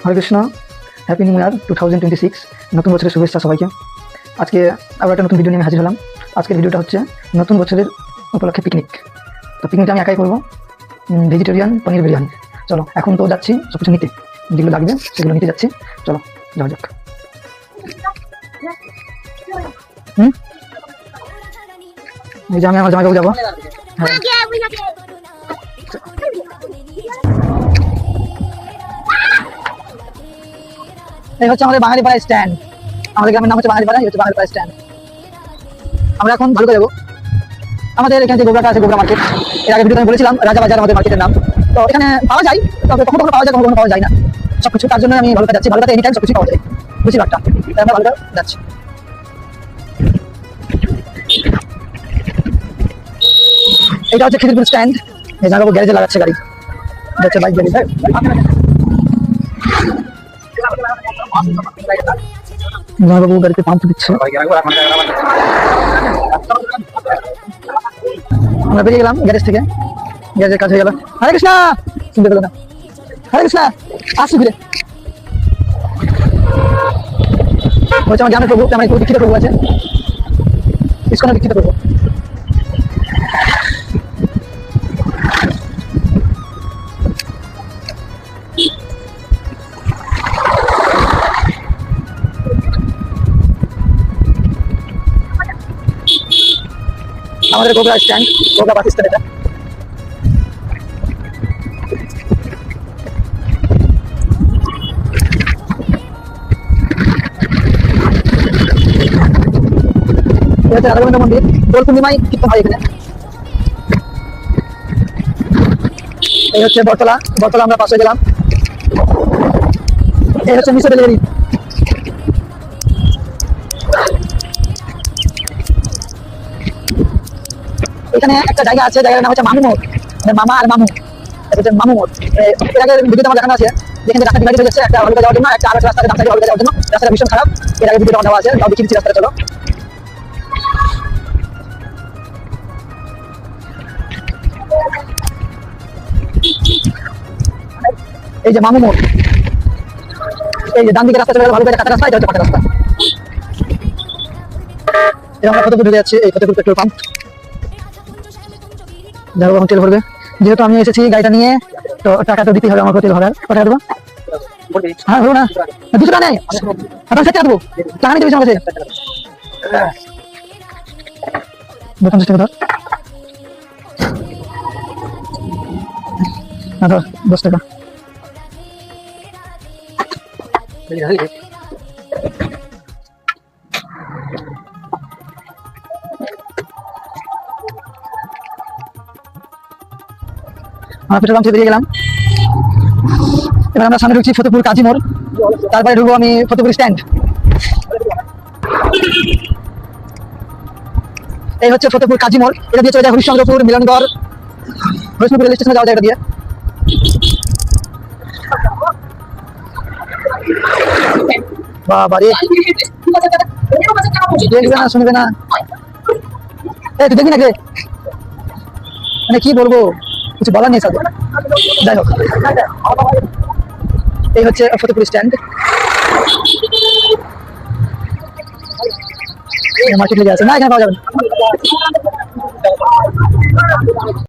হরে Krishna, happy new year 2026। নতুন বছরের শুভেচ্ছা সবাইকে। আজকে আবার একটা নতুন ভিডিও নিয়ে হাজির হলাম। আজকের ভিডিওটা হচ্ছে নতুন বছরের উপলক্ষে পিকনিক। তো পিকনিকটা আমি একাই করবো, ভেজিটেরিয়ান পনির বিরিয়ানি। চলো এখন তো যাচ্ছি সব কিছু নিতে, যেগুলো লাগবে সেগুলো নিতে যাচ্ছি। চলো যাওয়া যাক। এই যে আমি আমার জামাইবাবু যাবো। হ্যাঁ, এই হচ্ছে আমাদের বাঙালি পাড়া স্ট্যান্ড। আমাদের গ্রামের নাম হচ্ছে বাঙালি পাড়া, এই হচ্ছে বাঙালি পাড়া স্ট্যান্ড। আমরা এখন ভালো করে যাবো। আমাদের এখানে যে গোবরাটা আছে, গোবরা মার্কেট, এর আগে ভিডিওতে আমি বলেছিলাম রাজাবাজার আমাদের মার্কেটের নাম। তো এখানে পাওয়া যায়, তবে কখনো কখনো পাওয়া যায়, কখনো পাওয়া যায় না সবকিছু। তার জন্য আমি ভালোটা যাচ্ছি। ভালোটাতে এনি টাইম সবকিছু পাওয়া যায়, বেশিরভাগটা। তাই আমরা ভালোটা যাচ্ছি। এটা হচ্ছে খিদিরপুর স্ট্যান্ড। এই জায়গায় গ্যারেজে লাগাচ্ছে গাড়ি, হচ্ছে বাইক গ্যারেজ। জামাইবাবু গাড়িতে পাম্প দিচ্ছে। আমরা বেরিয়ে গেলাম গ্যারেজ থেকে, গ্যারেজের কাজ হয়ে গেল। হরে কৃষ্ণা, শুনতে পেলো না। হরে কৃষ্ণা, আসছি ফিরে। বলছে আমার গ্রামের প্রভু, আমার দীক্ষিত প্রভু আছে, ইসকনের দীক্ষিত প্রভু। আমাদের Gobra stand, Gobra bus stand. এটা এটা রাধা গোবিন্দ মন্দির। দোল পূর্ণিমায় কীর্তন হয় এখানে। এই হচ্ছে বটতলা, বটতলা আমরা পাশে গেলাম। এই হচ্ছে মিশো ডেলিভারি। এখানে একটা জায়গা আছে, জায়গার নাম হচ্ছে মামু মোড়, মামা আর মামু। এটা হচ্ছে মামু মোড়। এর আগে ভিডিওতে আমার দেখানো আছে যেখানে রাস্তা ডিভাইড হয়ে যাচ্ছে, একটা হলুদে যাওয়ার জন্য, একটা আরেক রাস্তাতে ডান সাইডে হলুদে যাওয়ার জন্য। রাস্তাটা ভীষণ খারাপ, এর আগে ভিডিওটা দেওয়া আছে, তাও দেখিয়ে দিচ্ছি রাস্তাটা। চলো এই যে মামু মোড়, এই যে ডান দিকে রাস্তা চলে গেল, ভালো করে কাটা রাস্তা, এটা হচ্ছে পাকা রাস্তা। আমরা ফতেপুর ঢুকে যাচ্ছি। এই ফতেপুর পেট্রোল পাম্প, যাবো এখন তেল ভরবে। যেহেতু আমি এসেছি গাড়িটা নিয়ে, তো টাকা তো দিতেই হবে আমাকে। তেল ভরার কত টাকা দেবো? হ্যাঁ ভরবো না, 200 টাকা নেই, আপনার 60 টাকা দেবো। টাকা নিতে বেশি আমার কাছে, 50 টাকা ধর। না ধর 10 টাকা। আমরা পেট্রোল পাম্প থেকে বেরিয়ে গেলাম। এবার আমরা সামনে ঢুকছি ফতেপুর কাজী মোড়, তারপরে ঢুকবো আমি ফতেপুর স্ট্যান্ড। এই হচ্ছে ফতেপুর কাজী মোড়। এটা দিয়ে চলে যায় হরিশ্চন্দ্রপুর, মিলনগড়, হরিশ্চন্দ্রপুর রেল স্টেশনে যাওয়া যায় এটা দিয়ে। বাবা রে, দেখবে না, শুনবে না। এই তুই দেখবি না কে? মানে কি বলবো, কিছু বলার নেই সাথে। যাই হোক, এই হচ্ছে ফতেপুর স্ট্যান্ড। মার্কেট লেগে আছে না, এখানে পাওয়া যাবে না।